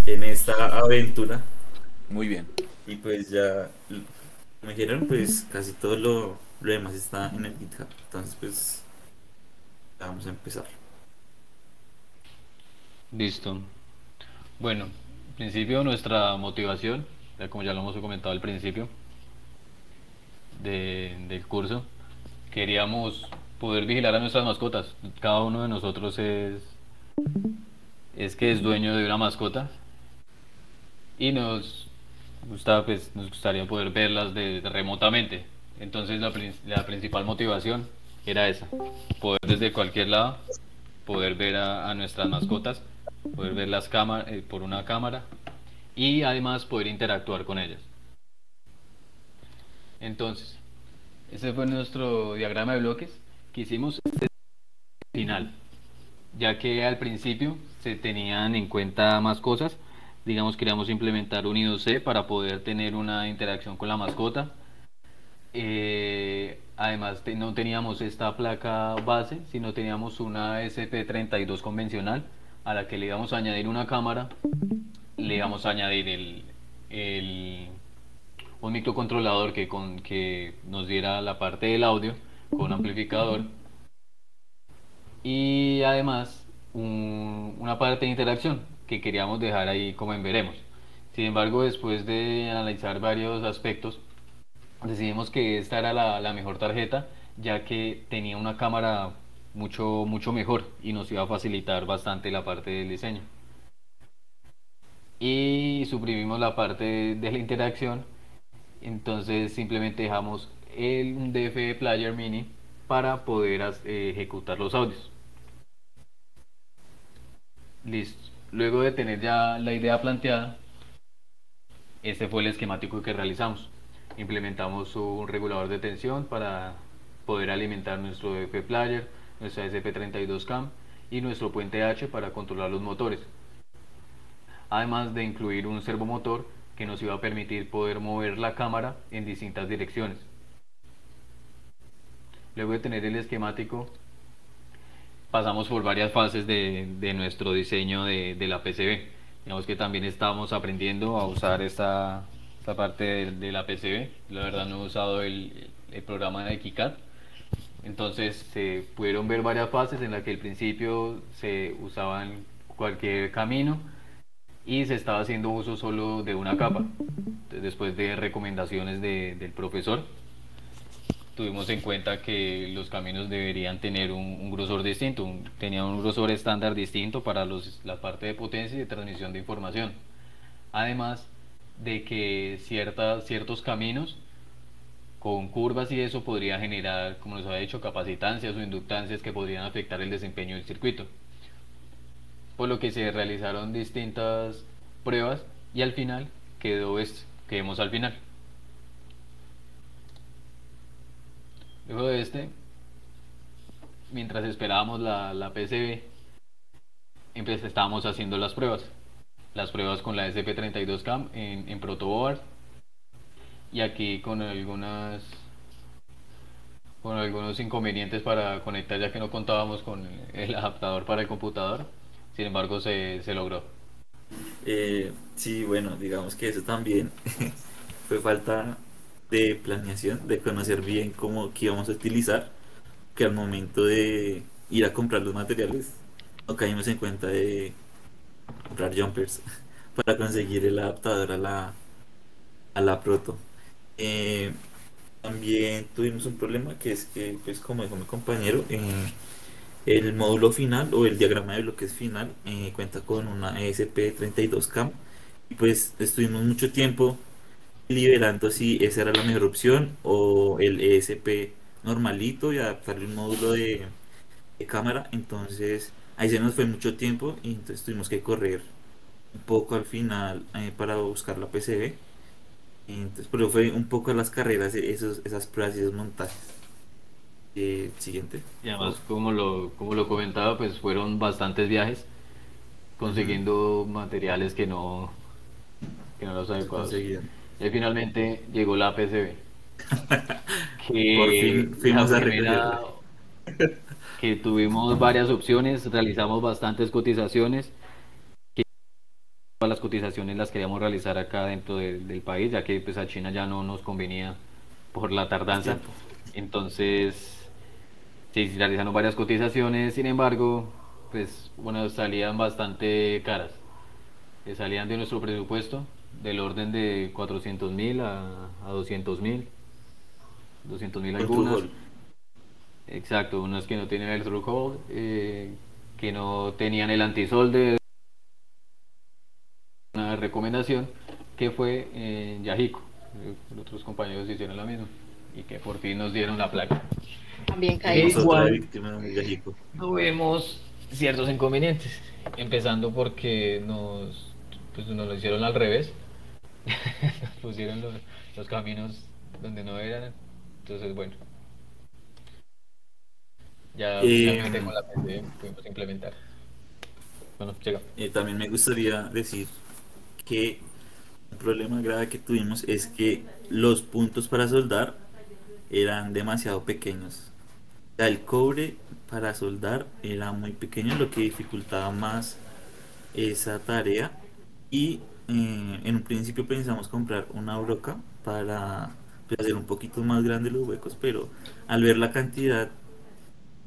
en esta aventura. Muy bien. Y pues ya, como dijeron, pues casi todo lo demás está en el GitHub. Entonces, pues ya vamos a empezar. Listo. Bueno, en principio nuestra motivación, ya como ya lo hemos comentado al principio del curso, queríamos poder vigilar a nuestras mascotas. Cada uno de nosotros es que es dueño de una mascota y nos gustaría poder verlas remotamente. Entonces la principal motivación era esa, poder desde cualquier lado, poder ver a nuestras mascotas, poder ver por una cámara y además poder interactuar con ellas. Entonces, ese fue nuestro diagrama de bloques que hicimos final, ya que al principio se tenían en cuenta más cosas. Digamos, queríamos implementar un I2C para poder tener una interacción con la mascota. Además, no teníamos esta placa base, sino teníamos una SP32 convencional a la que le íbamos a añadir una cámara, le íbamos a añadir un microcontrolador que nos diera la parte del audio con amplificador y además una parte de interacción que queríamos dejar ahí como en veremos. Sin embargo, después de analizar varios aspectos, decidimos que esta era la mejor tarjeta, ya que tenía una cámara mucho mejor y nos iba a facilitar bastante la parte del diseño. Y suprimimos la parte de la interacción, entonces simplemente dejamos un DF Player Mini para poder ejecutar los audios. Listo. Luego de tener ya la idea planteada, este fue el esquemático que realizamos. Implementamos un regulador de tensión para poder alimentar nuestro DF Player, nuestra SP32 Cam y nuestro puente H para controlar los motores. Además de incluir un servomotor que nos iba a permitir poder mover la cámara en distintas direcciones. Luego de tener el esquemático, pasamos por varias fases de nuestro diseño de la PCB. Digamos que también estábamos aprendiendo a usar esta parte de la PCB. La verdad no he usado el programa de KiCad. Entonces se pudieron ver varias fases en las que al principio se usaban cualquier camino y se estaba haciendo uso solo de una capa. Entonces, después de recomendaciones del profesor, tuvimos en cuenta que los caminos deberían tener un grosor distinto, tenían un grosor estándar distinto para la parte de potencia y de transmisión de información. Además de que ciertos caminos con curvas y eso podría generar, como nos había dicho, capacitancias o inductancias que podrían afectar el desempeño del circuito. Por lo que se realizaron distintas pruebas y al final quedó esto que vemos al final. Luego de mientras esperábamos la PCB, estábamos haciendo las pruebas con la SP32 Cam en protoboard y aquí con algunos inconvenientes para conectar, ya que no contábamos con el adaptador para el computador. Sin embargo, se logró. Sí, bueno, digamos que eso también fue falta de planeación, de conocer bien cómo qué íbamos a utilizar, que al momento de ir a comprar los materiales, no caímos en cuenta de comprar jumpers para conseguir el adaptador a la proto. Eh, También tuvimos un problema que es que, pues como dijo mi compañero, el módulo final o el diagrama de bloques final cuenta con una ESP32 cam y pues estuvimos mucho tiempo liberando si esa era la mejor opción o el ESP normalito y adaptarle un módulo de cámara. Entonces ahí se nos fue mucho tiempo y entonces tuvimos que correr un poco al final para buscar la PCB. Entonces, pero fue un poco las carreras, esas pruebas y esos montajes. Siguiente, Y por además, favor. como lo comentaba, pues fueron bastantes viajes Ujú. consiguiendo materiales que no los Se adecuados. conseguían. Y finalmente llegó la PCB, Por que fin la fuimos a primera, recogerla. que tuvimos varias opciones, realizamos bastantes cotizaciones, las cotizaciones las queríamos realizar acá dentro del país, ya que pues a China ya no nos convenía por la el tardanza. tiempo. Entonces, sí, sí, realizaron varias cotizaciones, sin embargo, pues bueno, salían bastante caras. Salían de nuestro presupuesto del orden de 400.000 a 200.000, 200.000 Con algunas. Trujol. Exacto, unas que no tenían el through hole, que no tenían el antisolde, una recomendación que fue en Yajico. Otros compañeros hicieron la misma y que por fin nos dieron la placa. También E caímos. Otra igual víctima de México. tuvimos ciertos inconvenientes, empezando porque pues nos lo hicieron al revés, nos pusieron los caminos donde no eran, entonces bueno, ya finalmente Eh, con la PC pudimos implementar. Bueno, llega. También me gustaría decir que un problema grave que tuvimos es que los puntos para soldar eran demasiado pequeños. O sea, el cobre para soldar era muy pequeño, lo que dificultaba más esa tarea. Y en un principio pensamos comprar una broca para pues, hacer un poquito más grandes los huecos, pero al ver la cantidad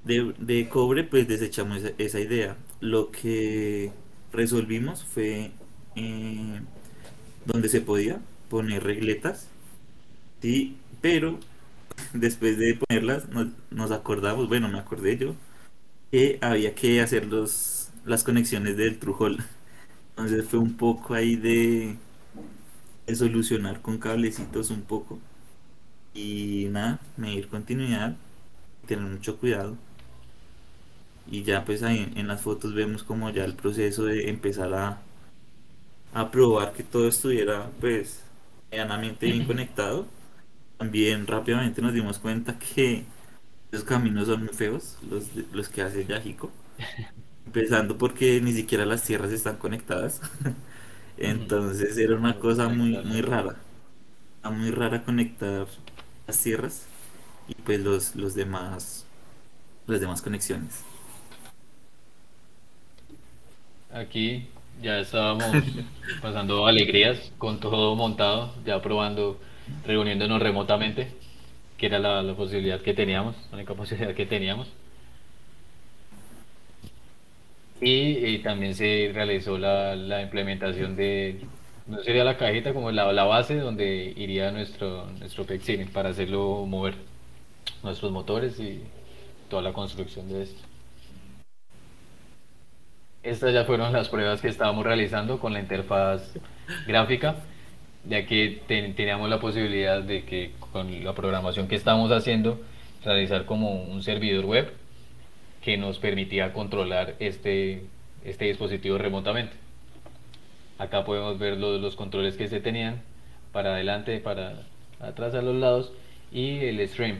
de cobre, pues desechamos esa idea. Lo que resolvimos fue eh, donde se podía poner regletas, sí, pero después de ponerlas nos acordamos, bueno, me acordé yo, que había que hacer las conexiones del Trujol. Entonces fue un poco ahí de solucionar con cablecitos un poco y nada, medir continuidad, tener mucho cuidado. Y ya pues ahí en las fotos vemos como ya el proceso de empezar a probar que todo estuviera pues medianamente bien conectado. También rápidamente nos dimos cuenta que los caminos son muy feos, los que hace Yajico. Empezando porque ni siquiera las tierras están conectadas. Entonces era una Tengo que cosa muy, conectarlo muy ahí. rara. Era muy rara conectar las tierras y pues las demás conexiones. Aquí ya estábamos pasando alegrías con todo montado, ya probando, reuniéndonos remotamente, que era la posibilidad que teníamos, la única posibilidad que teníamos. Y también se realizó la implementación no sería la cajita, como la base donde iría nuestro PEX para hacerlo mover nuestros motores y toda la construcción de esto. Estas ya fueron las pruebas que estábamos realizando con la interfaz gráfica, ya que teníamos la posibilidad de que con la programación que estábamos haciendo, realizar como un servidor web que nos permitía controlar este dispositivo remotamente. Acá podemos ver los controles que se tenían para adelante, para atrás a los lados y el stream.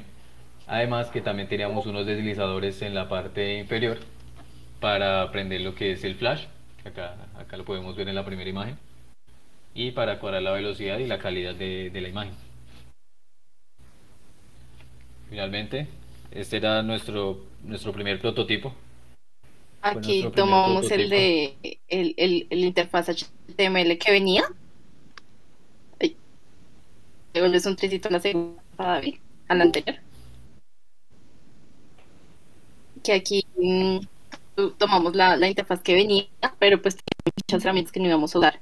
Además que también teníamos unos deslizadores en la parte inferior para prender lo que es el flash, acá lo podemos ver en la primera imagen, y para cuadrar la velocidad y la calidad de la imagen. Finalmente, este era nuestro primer prototipo. Fue Aquí nuestro primer tomamos el prototipo. de el interfaz HTML que venía. Ay, luego es un tricito a la segunda, David, a la anterior. Que aquí tomamos la interfaz que venía, pero pues tenía muchas herramientas que no íbamos a usar.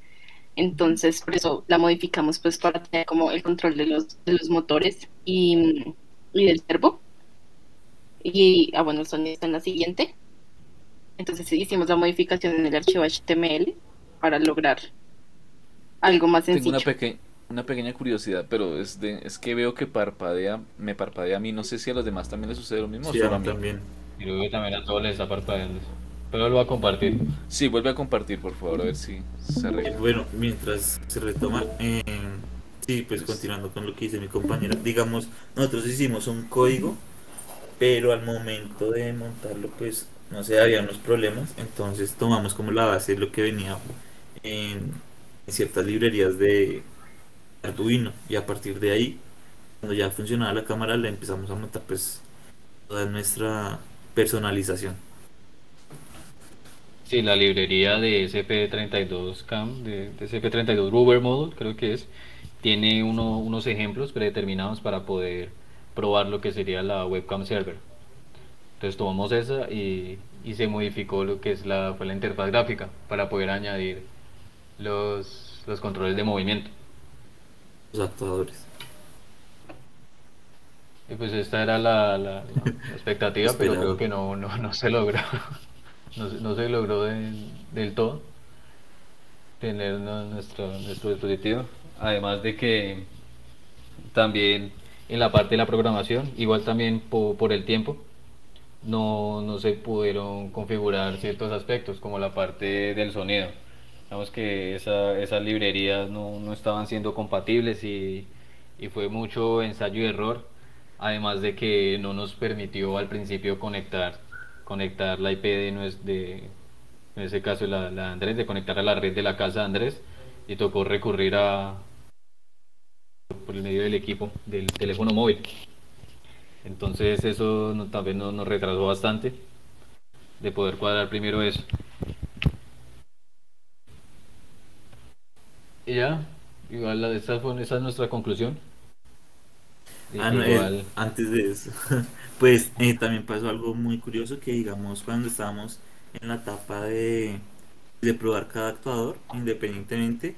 Entonces, por eso la modificamos pues para tener como el control de los motores y del servo. Y, bueno, el sonido está en la siguiente. Entonces hicimos la modificación en el archivo HTML para lograr algo más Tengo sencillo. una pequeña curiosidad, pero es que veo que me parpadea a mí. No sé si a los demás también les sucede lo mismo o Sí, a solo a mí mí. también. Y luego también a todos les está parpadeando. Pero lo voy a compartir. Sí, vuelve a compartir, por favor, a ver si se arregla. Bueno, mientras se retoma, sí, pues Listo. continuando con lo que dice mi compañera, digamos, nosotros hicimos un código, pero al momento de montarlo, pues, no sé, había unos problemas, entonces tomamos como la base lo que venía en ciertas librerías de Arduino, y a partir de ahí, cuando ya funcionaba la cámara, le empezamos a montar, pues, toda nuestra personalización. Sí, la librería de SP32 Cam, de SP32 Rubber Model, creo que es, tiene unos ejemplos predeterminados para poder probar lo que sería la webcam server. Entonces tomamos esa y se modificó lo que es fue la interfaz gráfica para poder añadir los controles de movimiento. Los actuadores. Y pues esta era la expectativa, pero creo Esperado. que no se logró. No se logró del todo tener nuestro dispositivo. Además de que también en la parte de la programación, igual también por el tiempo, no se pudieron configurar ciertos aspectos, como la parte del sonido. Digamos que esas librerías no estaban siendo compatibles y fue mucho ensayo y error, además de que no nos permitió al principio conectar la IP en ese caso la de Andrés, de conectar a la red de la casa de Andrés, y tocó recurrir por el medio del equipo del teléfono móvil. Entonces eso también nos retrasó bastante de poder cuadrar primero eso. Y ya, igual esa es nuestra conclusión. No, Igual, antes de eso, pues también pasó algo muy curioso que digamos cuando estábamos en la etapa de probar cada actuador independientemente,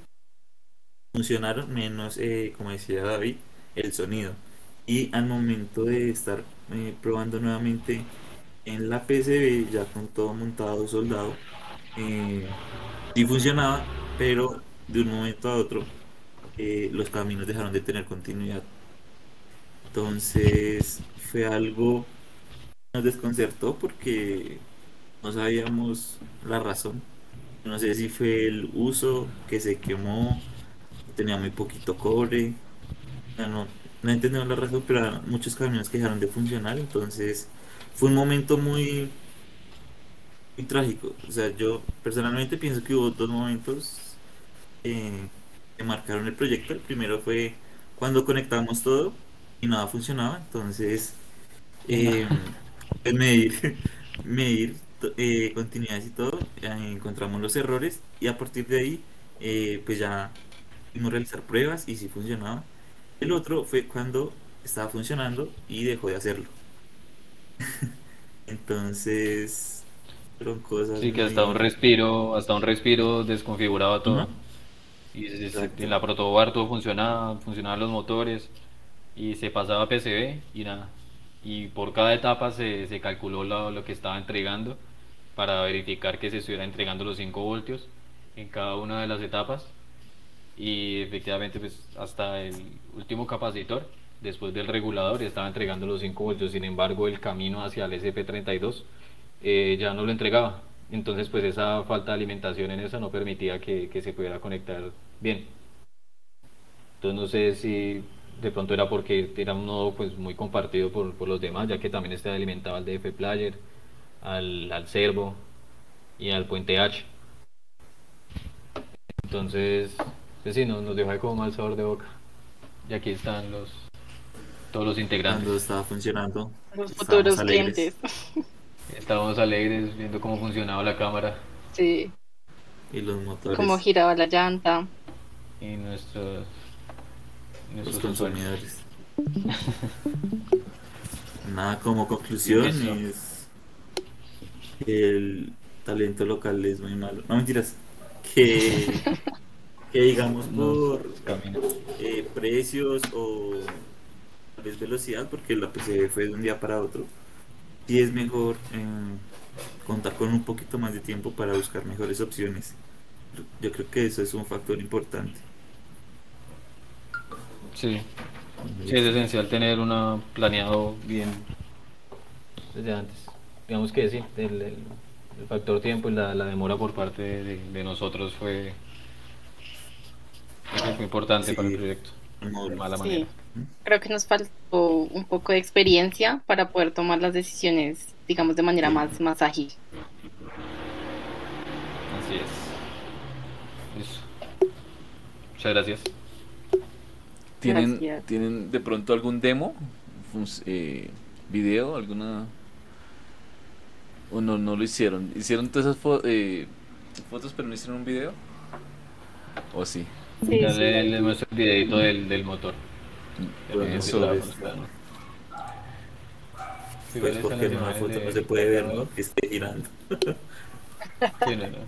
funcionaron menos, como decía David, el sonido. Y al momento de estar probando nuevamente en la PCB, ya con todo montado, soldado, eh, sí funcionaba, pero de un momento a otro los caminos dejaron de tener continuidad. Entonces fue algo que nos desconcertó porque no sabíamos la razón. No sé si fue el uso que se quemó, tenía muy poquito cobre. No entendemos la razón, pero muchos camiones que dejaron de funcionar. Entonces fue un momento muy trágico. O sea, yo personalmente pienso que hubo dos momentos que marcaron el proyecto. El primero fue cuando conectamos todo y nada funcionaba. Entonces y nada. eh, pues medir, medir continuidades y todo, encontramos los errores y a partir de ahí pues ya pudimos realizar pruebas y si funcionaba. El otro fue cuando estaba funcionando y dejó de hacerlo. Entonces fueron cosas Sí, que muy... hasta un respiro desconfiguraba Ajá, todo. Y en exacto. la protobar todo funcionaba, funcionaban los motores y se pasaba a PCB y nada. Y por cada etapa se calculó lo que estaba entregando para verificar que se estuviera entregando los 5 voltios en cada una de las etapas. Y efectivamente pues hasta el último capacitor, después del regulador, ya estaba entregando los 5 voltios. Sin embargo, el camino hacia el SP32 ya no lo entregaba. Entonces pues esa falta de alimentación en esa no permitía que se pudiera conectar bien. Entonces no sé si de pronto era porque era un nodo pues muy compartido por los demás, ya que también está alimentado al DF Player, al Servo y al Puente H. Entonces, pues sí, nos dejó ahí como mal sabor de boca. Y aquí están todos los integrantes. Cuando estaba funcionando, Los estábamos futuros alegres clientes. Estábamos alegres viendo cómo funcionaba la cámara Sí, y los cómo motores, giraba la llanta. y los nuestros usuarios. consumidores. Nada, como Y conclusión eso, es que el talento local es muy malo. No mentiras, que, que digamos nos por camina. precios o tal vez velocidad, porque la PC fue de un día para otro, sí es mejor contar con un poquito más de tiempo para buscar mejores opciones. Yo creo que eso es un factor importante. Sí, sí, es esencial tener una planeado bien desde antes. Digamos que sí, el factor tiempo y la demora por parte de nosotros fue importante para el Sí, proyecto, el de módulo. mala manera. Sí, creo que nos faltó un poco de experiencia para poder tomar las decisiones, digamos, de manera Sí. más ágil. Así es. Listo. Muchas gracias. ¿Tienen, Gracias. tienen de pronto algún demo? Video, alguna... ¿O no, no lo hicieron? ¿Hicieron todas esas fotos pero no hicieron un video? ¿O sí? Sí, Ya sí, lo les vi. muestro el videito del motor. Ya lo que te Eso. estaba Pues, mostrando. Igual pues están porque las en una imágenes foto no se de puede cada ver, uno. ¿no? Que esté girando. Sí, no, no.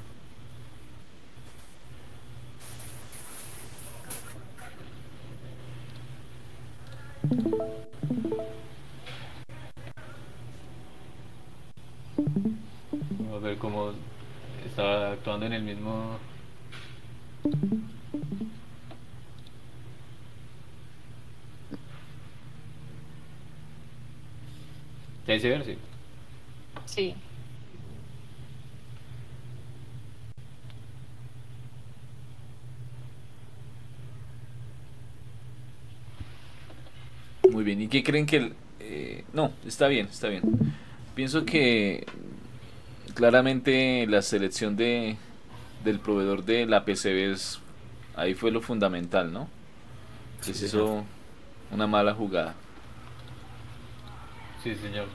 Vamos a ver cómo está actuando en el mismo. ¿Ya hice ver? Sí. Sí. Muy bien. ¿Y qué creen que no, está bien, está bien. Pienso que claramente la selección del proveedor de la PCB ahí fue lo fundamental, ¿no? Sí, Les señor. hizo una mala jugada. Sí, señor.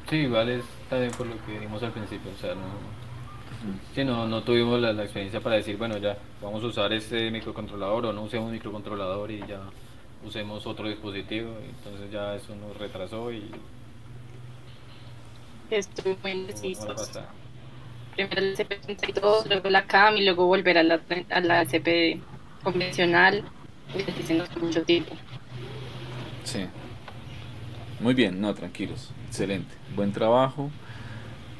Sí, igual es también por lo que dijimos al principio. O sea, no. Sí, no tuvimos la experiencia para decir, bueno, ya, vamos a usar este microcontrolador o no usemos microcontrolador y ya usemos otro dispositivo. Y entonces ya eso nos retrasó y Estuve muy como la semana indecisos. pasada. Primero el CP32, luego la CAM y luego volver a la CP convencional. Y así se nos fue mucho tiempo. Sí. Muy bien, no, tranquilos. Excelente. Buen trabajo.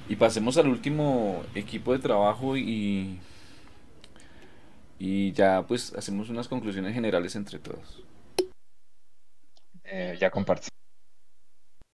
Y pasemos al último equipo de trabajo y ya pues hacemos unas conclusiones generales entre todos. Ya compartí.